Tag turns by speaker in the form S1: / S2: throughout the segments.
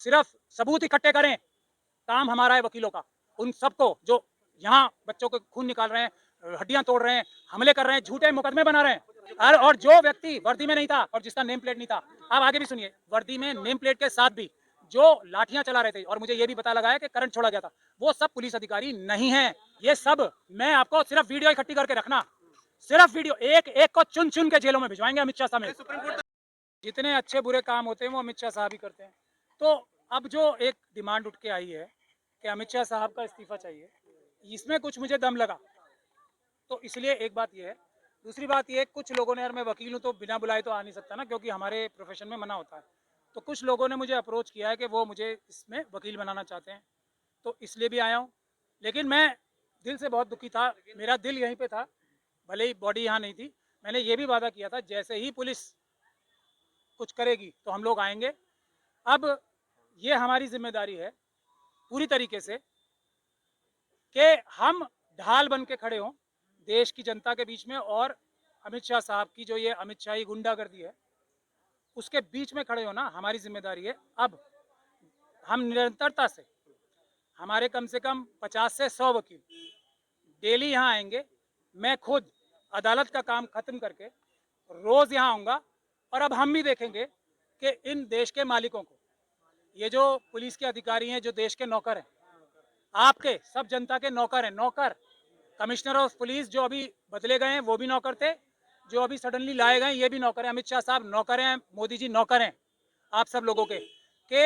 S1: सिर्फ सबूत इकट्ठे करें, काम हमारा है वकीलों का। उन सबको जो यहाँ बच्चों को खून निकाल रहे हैं, हड्डियां तोड़ रहे हैं, हमले कर रहे हैं, झूठे मुकदमे बना रहे हैं, और जो व्यक्ति वर्दी में नहीं था और जिसका नेम प्लेट नहीं था, आप आगे भी सुनिए, वर्दी में नेम प्लेट के साथ भी जो लाठियां चला रहे थे, और मुझे ये भी पता लगा है कि करंट छोड़ा गया था, वो सब पुलिस अधिकारी नहीं है। ये सब मैं आपको सिर्फ वीडियो इकट्ठी करके रखना, सिर्फ वीडियो, एक एक को चुन चुन के जेलों में भिजवाएंगे अमित शाह साहब। जितने अच्छे बुरे काम होते हैं वो अमित शाह साहब ही करते हैं। तो अब जो एक डिमांड उठ के आई है कि अमित शाह साहब का इस्तीफा चाहिए, इसमें कुछ मुझे दम लगा, तो इसलिए एक बात यह है। दूसरी बात यह, कुछ लोगों ने, यार मैं वकील हूँ तो बिना बुलाए तो आ नहीं सकता ना, क्योंकि हमारे प्रोफेशन में मना होता है, तो कुछ लोगों ने मुझे अप्रोच किया है कि वो मुझे इसमें वकील बनाना चाहते हैं, तो इसलिए भी आया हूँ। लेकिन मैं दिल से बहुत दुखी था, मेरा दिल यहीं पे था, भले ही बॉडी यहाँ नहीं थी। मैंने ये भी वादा किया था, जैसे ही पुलिस कुछ करेगी तो हम लोग आएंगे। अब ये हमारी जिम्मेदारी है पूरी तरीके से कि हम ढाल बन के खड़े हों देश की जनता के बीच में, और अमित शाह साहब की जो ये अमित शाही गुंडागर्दी है उसके बीच में खड़े होना हमारी जिम्मेदारी है। अब हम निरंतरता से, हमारे कम से कम 50 से 100 वकील डेली यहाँ आएंगे। मैं खुद अदालत का काम खत्म करके रोज यहाँ आऊँगा, और अब हम भी देखेंगे कि इन देश के मालिकों को, ये जो पुलिस के अधिकारी हैं, जो देश के नौकर हैं, आपके सब जनता के नौकर हैं, नौकर। कमिश्नर ऑफ पुलिस जो अभी बदले गए हैं वो भी नौकर थे, जो अभी सडनली लाए गए ये भी नौकर हैं। अमित शाह साहब नौकर हैं, मोदी जी नौकर हैं आप सब लोगों के, कि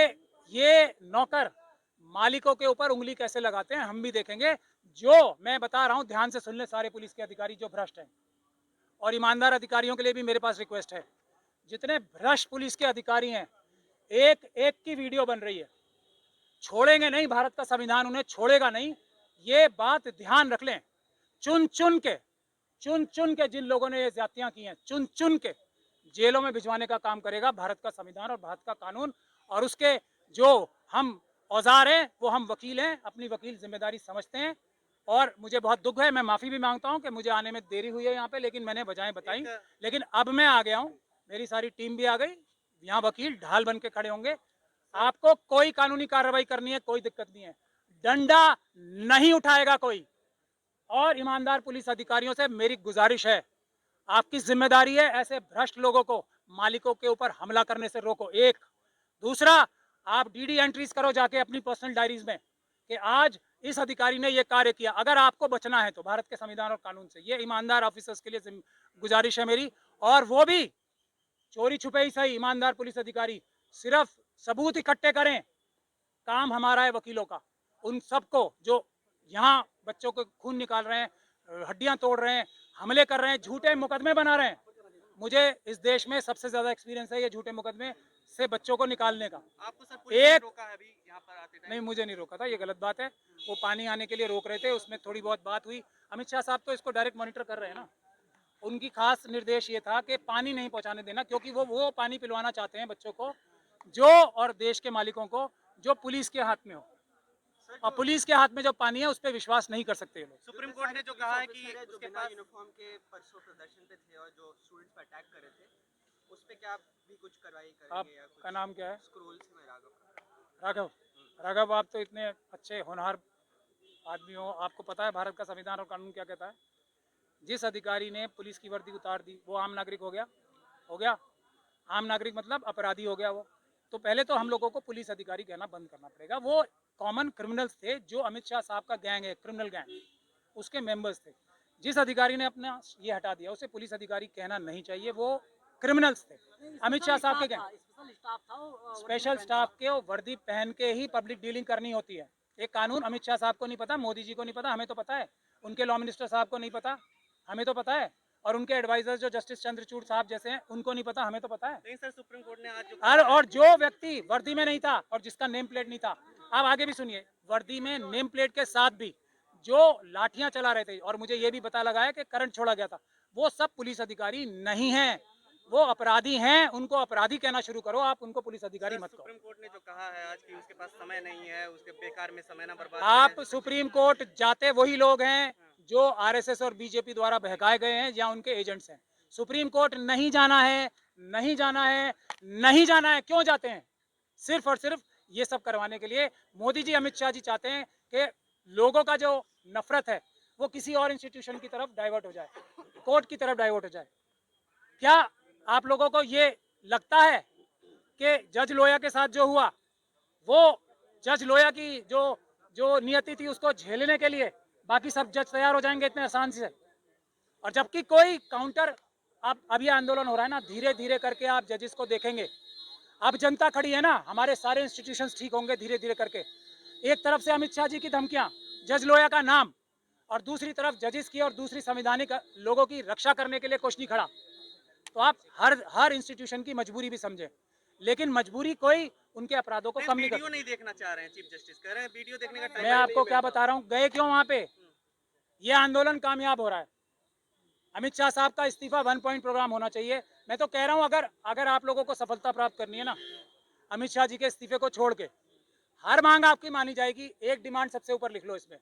S1: ये नौकर मालिकों के ऊपर उंगली कैसे लगाते हैं हम भी देखेंगे। जो मैं बता रहा हूं ध्यान से सुन ले सारे पुलिस के अधिकारी जो भ्रष्ट हैं, और ईमानदार अधिकारियों के लिए भी मेरे पास रिक्वेस्ट है, जितने भ्रष्ट पुलिस के अधिकारी हैं, एक एक की वीडियो बन रही है, छोड़ेंगे नहीं, भारत का संविधान उन्हें छोड़ेगा नहीं, ये बात ध्यान रख लें। चुन चुन के जिन लोगों ने ये ज्यादतियां की हैं, चुन चुन के जेलों में भिजवाने का काम करेगा भारत का संविधान और भारत का कानून, और उसके जो हम औजार हैं वो हम वकील हैं, अपनी वकील जिम्मेदारी समझते हैं। और मुझे बहुत दुख है, मैं माफी भी मांगता हूं कि मुझे आने में देरी हुई है यहाँ पे, लेकिन मैंने वजहें बताई, लेकिन अब मैं आ गया हूँ, मेरी सारी टीम भी आ गई, यहाँ वकील ढाल बन के खड़े होंगे। आपको कोई कानूनी कार्रवाई करनी है, कोई दिक्कत नहीं है, डंडा नहीं उठाएगा कोई। और ईमानदार पुलिस अधिकारियों से मेरी गुजारिश है, आपकी जिम्मेदारी है ऐसे भ्रष्ट लोगों को मालिकों के ऊपर हमला करने से रोको, एक। दूसरा, आप डीडी एंट्रीज करो जाके अपनी पर्सनल डायरीज में कि आज इस अधिकारी ने ये कार्य किया। अगर आपको बचना है तो भारत के संविधान और कानून से, ये ईमानदार ऑफिसर्स के लिए गुजारिश है मेरी। और वो भी चोरी छुपे ही सही, ईमानदार पुलिस अधिकारी सिर्फ सबूत इकट्ठे करें, काम हमारा है वकीलों का। उन सबको जो यहाँ बच्चों को खून निकाल रहे हैं, हड्डियां तोड़ रहे हैं, हमले कर रहे हैं, झूठे मुकदमे बना रहे हैं, मुझे इस देश में सबसे ज्यादा एक्सपीरियंस है ये झूठे मुकदमे से बच्चों को निकालने का।
S2: आपको सर पुलिस ने
S1: एक
S2: रोका है अभी यहाँ पर आते टाइम?
S1: नहीं, मुझे नहीं रोका था, ये गलत बात है। वो पानी आने के लिए रोक रहे थे, उसमें थोड़ी बहुत बात हुई। अमित शाह साहब तो इसको डायरेक्ट मॉनिटर कर रहे हैं ना, उनकी खास निर्देश ये था कि पानी नहीं पहुंचाने देना, क्योंकि वो पानी पिलवाना चाहते हैं बच्चों को, जो और देश के मालिकों को जो पुलिस के हाथ में हो, और पुलिस के हाथ में जो पानी है उस पर विश्वास नहीं कर सकते लोग।
S2: सुप्रीम कोर्ट ने जो कहा है कि
S3: जो
S2: उसके
S3: बिना
S2: पास
S3: यूनिफॉर्म के परसों प्रदर्शन पे थे और जो स्टूडेंट्स पे अटैक कर रहे थे, उस पे क्या आप भी कुछ कार्रवाई करेंगे या कुछ?
S1: आपका नाम क्या है?
S3: स्क्रोल से मैं राघव।
S1: राघव। राघव, आप तो इतने अच्छे होनहार आदमी हो, आपको पता है भारत का संविधान और कानून क्या कहता है। जिस अधिकारी ने पुलिस की वर्दी उतार दी वो आम नागरिक हो गया, हो गया आम नागरिक, मतलब अपराधी हो गया वो। तो पहले तो हम लोगों को पुलिस अधिकारी कहना बंद करना पड़ेगा। वो कॉमन क्रिमिनल्स थे, जो अमित शाह साहब का गैंग है, क्रिमिनल गैंग, उसके मेंबर्स थे। जिस अधिकारी ने अपना ये हटा दिया उसे पुलिस अधिकारी कहना नहीं चाहिए, वो क्रिमिनल्स थे, अमित शाह साहब के गैंग। स्पेशल स्टाफ के वर्दी पहन के ही पब्लिक डीलिंग करनी होती है। एक कानून अमित शाह साहब को नहीं पता, मोदी जी को नहीं पता, हमें तो पता है, उनके लॉ मिनिस्टर साहब को नहीं पता, हमें तो पता है, और उनके एडवाइजर जो जस्टिस चंद्रचूड़ साहब जैसे हैं उनको नहीं पता, हमें तो पता है।
S2: नहीं सर, सुप्रीम कोर्ट ने आज जो
S1: और जो व्यक्ति वर्दी में नहीं था और जिसका नेम प्लेट नहीं था, आप आगे भी सुनिए, वर्दी में नेम प्लेट के साथ भी जो लाठियां चला रहे थे, और मुझे ये भी पता लगा है कि करंट छोड़ा गया था, वो सब पुलिस अधिकारी नहीं हैं, वो अपराधी हैं। उनको अपराधी कहना शुरू करो, आप उनको पुलिस अधिकारी मत कहो।
S2: सुप्रीम कोर्ट ने जो कहा है आज कि उसके पास समय नहीं है, उसके बेकार में समय ना बर्बाद
S1: आप
S2: करें।
S1: सुप्रीम कोर्ट जाते वही लोग हैं जो आरएसएस और बीजेपी द्वारा बहकाए गए हैं या उनके एजेंट्स हैं। सुप्रीम कोर्ट नहीं जाना है, नहीं जाना है, नहीं जाना है। क्यों जाते हैं? सिर्फ और सिर्फ ये सब करवाने के लिए मोदी जी, अमित शाह जी चाहते हैं कि लोगों का जो नफरत है वो किसी और इंस्टीट्यूशन की तरफ डाइवर्ट हो जाए, कोर्ट की तरफ डाइवर्ट हो जाए। क्या आप लोगों को ये लगता है कि जज लोया के साथ जो हुआ, वो जज लोया की जो जो नियति थी उसको झेलने के लिए बाकी सब जज तैयार हो जाएंगे इतने आसान से? और जबकि कोई काउंटर, आप अभी आंदोलन हो रहा है ना, धीरे धीरे करके आप जजेस को देखेंगे, अब जनता खड़ी है ना, हमारे सारे इंस्टीट्यूशंस ठीक होंगे धीरे धीरे करके। एक तरफ से अमित शाह जी की धमकियां, जज लोया का नाम, और दूसरी तरफ जजेस की और दूसरी संवैधानिक लोगों की रक्षा करने के लिए कुछ नहीं खड़ा। तो आप हर इंस्टीट्यूशन की मजबूरी भी समझे, लेकिन मजबूरी कोई उनके अपराधों को कम नहीं
S2: वीडियो
S1: कर।
S2: नहीं देखना चाह रहे हैं चीफ जस्टिस, कह रहे हैं वीडियो देखने का
S1: मैं
S2: टाइम
S1: आपको क्या बता रहा हूँ, गए क्यों वहां पे? ये आंदोलन कामयाब हो रहा है। अमित शाह साहब का इस्तीफा 1 पॉइंट प्रोग्राम होना चाहिए। मैं तो कह रहा हूँ, अगर आप लोगों को सफलता प्राप्त करनी है ना, अमित शाह जी के इस्तीफे को छोड़ के हर मांग आपकी मानी जाएगी। एक डिमांड सबसे ऊपर लिख लो इसमें,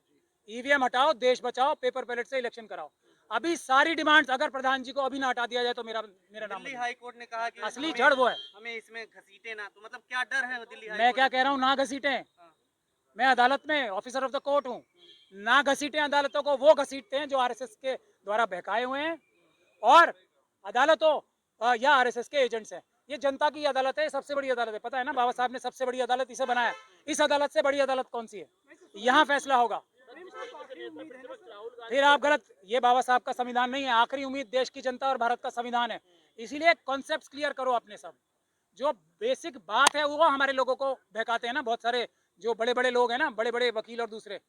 S1: ईवीएम हटाओ, देश बचाओ, पेपर बैलेट से इलेक्शन कराओ। अभी सारी डिमांड्स अगर प्रधान जी को अभी ना हटा दिया जाए तो मेरा नाम
S2: दिल्ली हाई कोर्ट ने कहा कि
S1: असली
S2: हमें-
S1: जड़ वो है।
S2: हमें इसमें घसीटे ना, तो मतलब क्या डर है दिल्ली हाई
S1: मैं
S2: कोर्ट
S1: क्या
S2: से?
S1: कह रहा हूँ, ना घसीटे। मैं अदालत में ऑफिसर ऑफ द कोर्ट हूँ, ना घसीटे अदालतों को। वो घसीटते हैं जो आरएसएस के द्वारा बहकाए हुए हैं, और अदालतों या आरएसएस के एजेंट्स हैं। ये जनता की अदालत है, सबसे बड़ी अदालत है। पता है ना, बाबा साहब ने सबसे बड़ी अदालत इसे बनाया। इस अदालत से बड़ी अदालत कौन सी है? यहाँ फैसला होगा। फिर आप गलत, ये बाबा साहब का संविधान नहीं है। आखिरी उम्मीद देश की जनता और भारत का संविधान है। इसीलिए कॉन्सेप्ट क्लियर करो अपने सब। जो बेसिक बात है वो हमारे लोगों को बहकाते हैं ना बहुत सारे जो बड़े बड़े लोग हैं ना, बड़े बड़े वकील और दूसरे।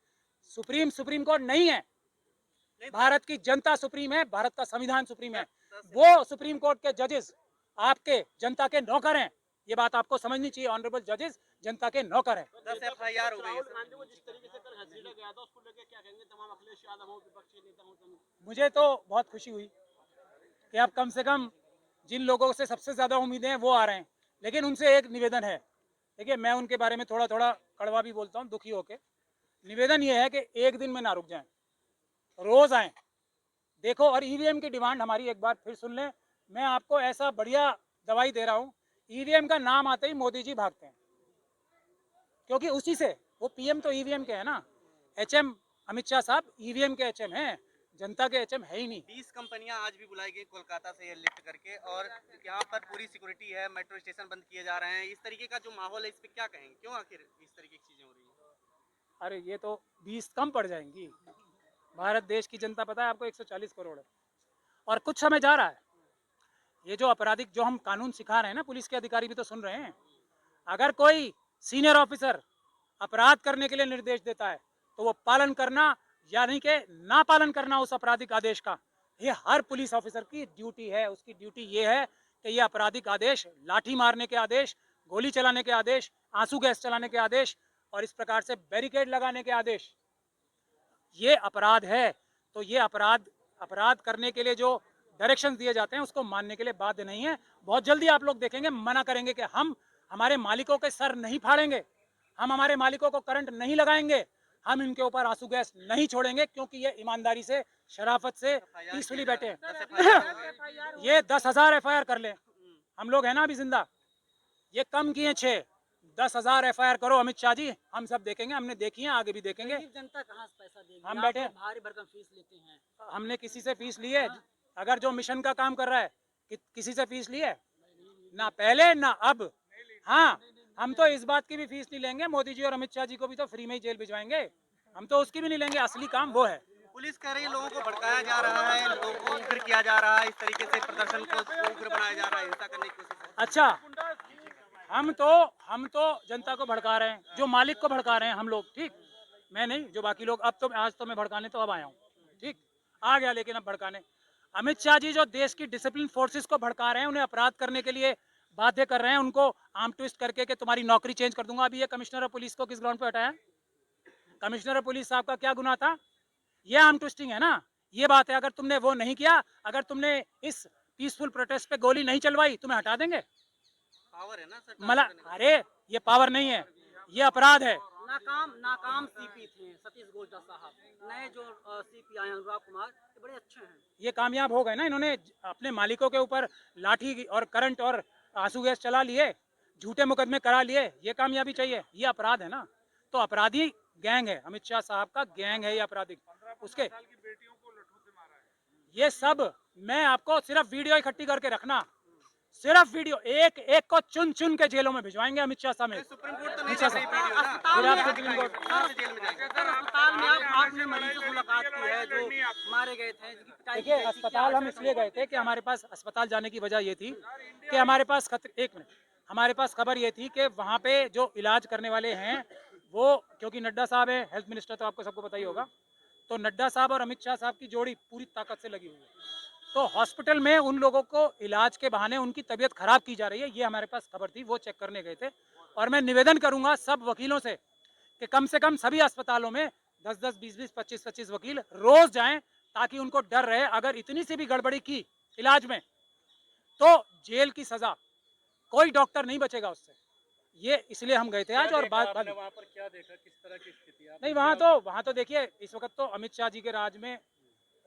S1: सुप्रीम कोर्ट नहीं है, भारत की जनता सुप्रीम है, भारत का संविधान सुप्रीम है। वो सुप्रीम कोर्ट के जजेस आपके जनता के नौकर हैं। ये बात आपको समझनी चाहिए। ऑनरेबल जजेस जनता के नौकर हैं।
S2: 10 FIR हो गई है।
S1: मुझे तो बहुत खुशी हुई कि अब कम से कम जिन लोगों से सबसे ज्यादा उम्मीदें हैं वो आ रहे हैं। लेकिन उनसे एक निवेदन है, देखिए मैं उनके बारे में थोड़ा थोड़ा कड़वा भी बोलता हूँ, दुखी होके। निवेदन ये है कि एक दिन में ना रुक जाएं, रोज आए, देखो। और ईवीएम की डिमांड हमारी एक बार फिर सुन लें। मैं आपको ऐसा बढ़िया दवाई दे रहा हूँ, ईवीएम का नाम आते ही मोदी जी भागते हैं, क्योंकि उसी से वो पीएम तो ईवीएम के है ना। एचएम अमित शाह साहब ईवीएम के एचएम हैं, जनता के एचएम है ही नहीं।
S2: 20 कंपनियां आज भी बुलाई गई कोलकाता से ये लिफ्ट करके, और यहाँ पर पूरी सिक्योरिटी है, मेट्रो स्टेशन बंद किए जा रहे हैं। इस तरीके का जो माहौल है, इस पे क्या कहेंगे? क्यों आखिर इस तरीके की चीजें हो रही है?
S1: अरे ये तो 20 कम पड़ जाएंगी। भारत देश की जनता पता है आपको 140 करोड़ है, और कुछ समय जा रहा है। ये जो आपराधिक जो हम कानून सिखा रहे हैं ना, पुलिस के अधिकारी भी तो सुन रहे हैं। अगर कोई सीनियर ऑफिसर अपराध करने के लिए निर्देश देता है तो वो पालन करना, यानी कि ना पालन करना उस आपराधिक आदेश का, ये हर पुलिस ऑफिसर की ड्यूटी है। उसकी ड्यूटी ये है कि ये आपराधिक आदेश, लाठी मारने के आदेश, गोली चलाने के आदेश, आंसू गैस चलाने के आदेश, और इस प्रकार से बैरिकेड लगाने के आदेश, ये अपराध है। तो ये अपराध करने के लिए जो डायरेक्शन दिए जाते हैं उसको मानने के लिए बाध्य नहीं है। बहुत जल्दी आप लोग देखेंगे, मना करेंगे कि हम हमारे मालिकों के सर नहीं फाड़ेंगे, हम हमारे मालिकों को करंट नहीं लगाएंगे, हम इनके ऊपर आंसू गैस नहीं छोड़ेंगे, क्योंकि ये ईमानदारी से, शराफत से पीसफुली बैठे हैं। ये 10,000 FIR कर ले, हम लोग है ना अभी जिंदा। ये कम किए 6, 10,000 FIR करो अमित शाह जी, हम सब देखेंगे। हमने देखी है, आगे भी देखेंगे।
S4: जनता कहाँ से पैसा देगी?
S1: हम
S4: आप
S1: बैठे
S4: लोग भारी भरकम फीस लेते हैं।
S1: हमने किसी से फीस ली है? अगर जो मिशन का काम कर रहा है किसी से फीस ली है? ना पहले ना अब। हाँ, हम तो इस बात की भी फीस नहीं लेंगे, मोदी जी और अमित शाह जी को भी तो फ्री में ही जेल भिजवाएंगे, हम तो उसकी भी नहीं लेंगे। असली काम वो है।
S2: पुलिस कह रही है लोगों को भड़काया जा रहा है, लोगों को उग्र किया जा रहा है, इस तरीके से प्रदर्शन को उग्र बनाया जा रहा है, हिंसा करने की कोशिश है।
S1: अच्छा, हम तो जनता को भड़का रहे हैं, जो मालिक को भड़का रहे हैं हम लोग, ठीक। मैं नहीं, जो बाकी लोग। अब तो आज तो मैं भड़काने तो अब आया हूँ, ठीक, आ गया, लेकिन अब भड़काने अमित शाह जी जो देश की डिसिप्लिन फोर्सेस को भड़का रहे हैं, उन्हें अपराध करने के लिए बाध्य कर रहे हैं, उनको आर्म ट्विस्ट करके कि तुम्हारी नौकरी चेंज कर दूंगा। अभी ये कमिश्नर ऑफ पुलिस को किस ग्राउंड पे हटाया? कमिश्नर ऑफ पुलिस साहब का क्या गुनाह था? ये आर्म ट्विस्टिंग है ना। ये बात है, अगर तुमने वो नहीं किया, अगर तुमने इस पीसफुल प्रोटेस्ट पे गोली नहीं चलवाई, तुम्हें हटा देंगे।
S2: पावर है ना सर,
S1: मला अरे ये पावर नहीं है, ये अपराध है।
S4: नाकाम सीपी थे सतीश गोल्टा साहब। नए जो सीपी आए हैं अनुराग कुमार, ये बड़े अच्छे हैं।
S1: ये कामयाब हो गए ना, इन्होंने अपने मालिकों के ऊपर लाठी और करंट और आंसू गैस चला लिए। झूठे मुकदमे करा लिए, ये कामयाबी चाहिए? ये अपराध है ना। तो अपराधी गैंग है, अमित शाह साहब का गैंग है ये अपराधी। उसके ये सब मैं आपको सिर्फ वीडियो इकट्ठी करके रखना, सिर्फ वीडियो एक एक को चुन चुन के जेलों में भिजवाएंगे अमित शाह साहब में।
S2: सुप्रीम कोर्ट तो नहीं
S1: अच्छा,
S2: देख रही वीडियो ना,
S1: फिर आप सुप्रीम कोर्ट
S2: कहाँ से जेल में जाएंगे?
S4: सर अस्पताल में आपने मरीजों से मुलाकात की है जो मारे गए थे, जिनकी पिटाई की
S1: देखिए,
S4: गई थी,
S1: अस्पताल
S4: क्या
S1: हम इसलिए गए थे कि हमारे पास अस्पताल जाने की वजह ये थी कि हमारे पास एक मिनट, हमारे पास खबर ये थी कि वहाँ पे जो इलाज करने वाले हैं वो, क्योंकि नड्डा साहब है हेल्थ मिनिस्टर, तो आपको सबको पता ही होगा, तो नड्डा साहब और अमित शाह साहब की जोड़ी पूरी ताकत से लगी हुई है। तो हॉस्पिटल में उन लोगों को इलाज के बहाने उनकी तबीयत खराब की जा रही है, ये हमारे पास खबर थी, वो चेक करने गए थे। और मैं निवेदन करूंगा सब वकीलों से कि कम से कम सभी अस्पतालों में 10-10, 20-20, 25-25 वकील रोज जाएं, ताकि उनको डर रहे अगर इतनी सी भी गड़बड़ी की इलाज में तो जेल की सजा, कोई डॉक्टर नहीं बचेगा उससे। ये इसलिए हम गए थे आज। और बात
S5: वहाँ पर क्या देखा, किस तरह की स्थिति है?
S1: नहीं, वहाँ तो देखिए, इस वक्त तो अमित शाह जी के राज में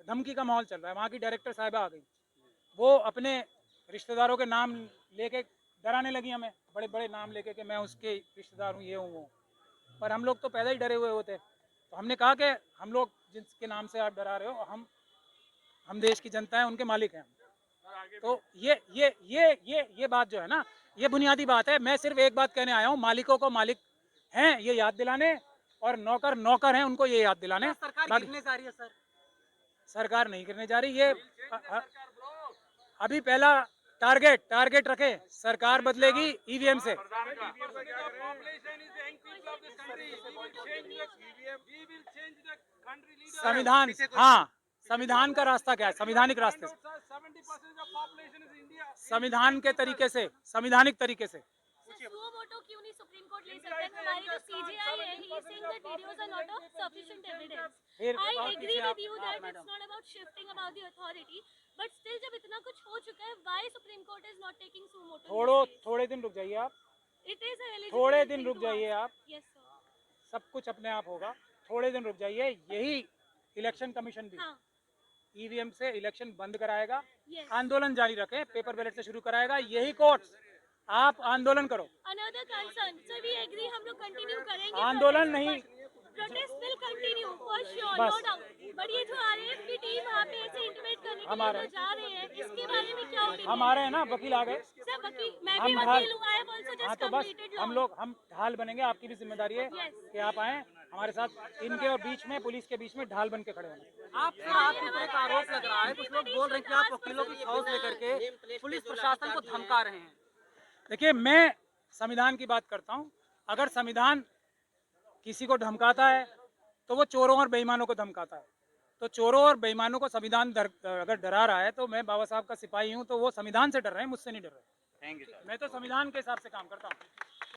S1: धमकी का माहौल चल रहा है। वहाँ की डायरेक्टर साहिबा आ गई, वो अपने रिश्तेदारों के नाम लेके डराने लगी हमें, बड़े बड़े नाम लेके कि मैं उसके रिश्तेदार हूँ, ये हूँ वो। पर हम लोग तो पैदा ही डरे हुए होते, तो हमने कहा कि हम लोग जिसके नाम से आप डरा रहे हो, हम देश की जनता है, उनके मालिक हैं। तो ये बात जो है ना, ये बुनियादी बात है। मैं सिर्फ एक बात कहने आया हूँ, मालिकों को मालिक हैं ये याद दिलाने, और नौकर नौकर हैं उनको ये याद दिलाने।
S4: सरकार
S1: बाकी
S4: गिरने जा रही है सर।
S1: सरकार नहीं करने जा रही, ये अभी पहला टारगेट रखे, सरकार बदलेगी ईवीएम से। संविधान, हाँ, संविधान का रास्ता क्या है? संविधानिक रास्ते से, संविधान के तरीके से, संविधानिक तरीके से।
S6: सुओ मोटो क्यों नहीं सुप्रीम कोर्ट ले सकता है? हमारी जो सीजीआई है, he is saying that videos are not of sufficient evidence. I agree with you that it's not about shifting about the authority, but still जब इतना कुछ हो चुका है, why Supreme Court is not taking suo moto?
S1: थोड़े दिन रुक जाइए आप,
S6: It is a eligible
S1: थोड़े
S6: thing
S1: दिन रुक
S6: to
S1: जाइए
S6: ask.
S1: आप,
S6: Yes sir.
S1: सब कुछ अपने आप होगा। थोड़े दिन रुक जाइए। यही इलेक्शन कमीशन भी
S6: हाँ.
S1: ईवीएम से इलेक्शन बंद कराएगा,
S6: Yes.
S1: आंदोलन जारी रखें, पेपर बैलेट से शुरू कराएगा। यही कोर्ट, आप आंदोलन करो।
S6: Another concern, sir, we agree हम लोग continue करेंगे।
S1: आंदोलन नहीं,
S6: Protest will continue for sure,
S1: बस।
S6: no doubt. But ये जो आरएएफ की टीम वहाँ पे ऐसे इंटीमेट करने के लिए
S1: हमारे-
S6: जो जा रहे हैं, इसके बारे में क्या opinion?
S1: हमारे हैं ना वकील आ गए,
S6: सर वकील, मैं
S1: हम
S6: भी
S1: ढाल,
S6: वकील हूँ। I have also
S1: हाँ
S6: just
S1: तो बस
S6: completed
S1: हम
S6: law.
S1: लोग हम ढाल बनेंगे। आपकी भी जिम्मेदारी है
S6: Yes.
S1: कि आप आए हमारे साथ, इनके और बीच में, पुलिस के बीच में ढाल बन के खड़े होना।
S4: आपके ऊपर एक आरोप लग रहा है, कुछ लोग बोल रहे हैं कि आप वकीलों की फौज लेकर के पुलिस प्रशासन को धमका रहे हैं।
S1: देखिए, मैं संविधान की बात करता हूँ। अगर संविधान किसी को धमकाता है तो वो चोरों और बेईमानों को धमकाता है। तो चोरों और बेईमानों को संविधान अगर डरा रहा है, तो मैं बाबा साहब का सिपाही हूँ, तो वो संविधान से डर रहे हैं, मुझसे नहीं डर रहे।
S2: Thank you.
S1: मैं तो संविधान के हिसाब से काम करता हूँ।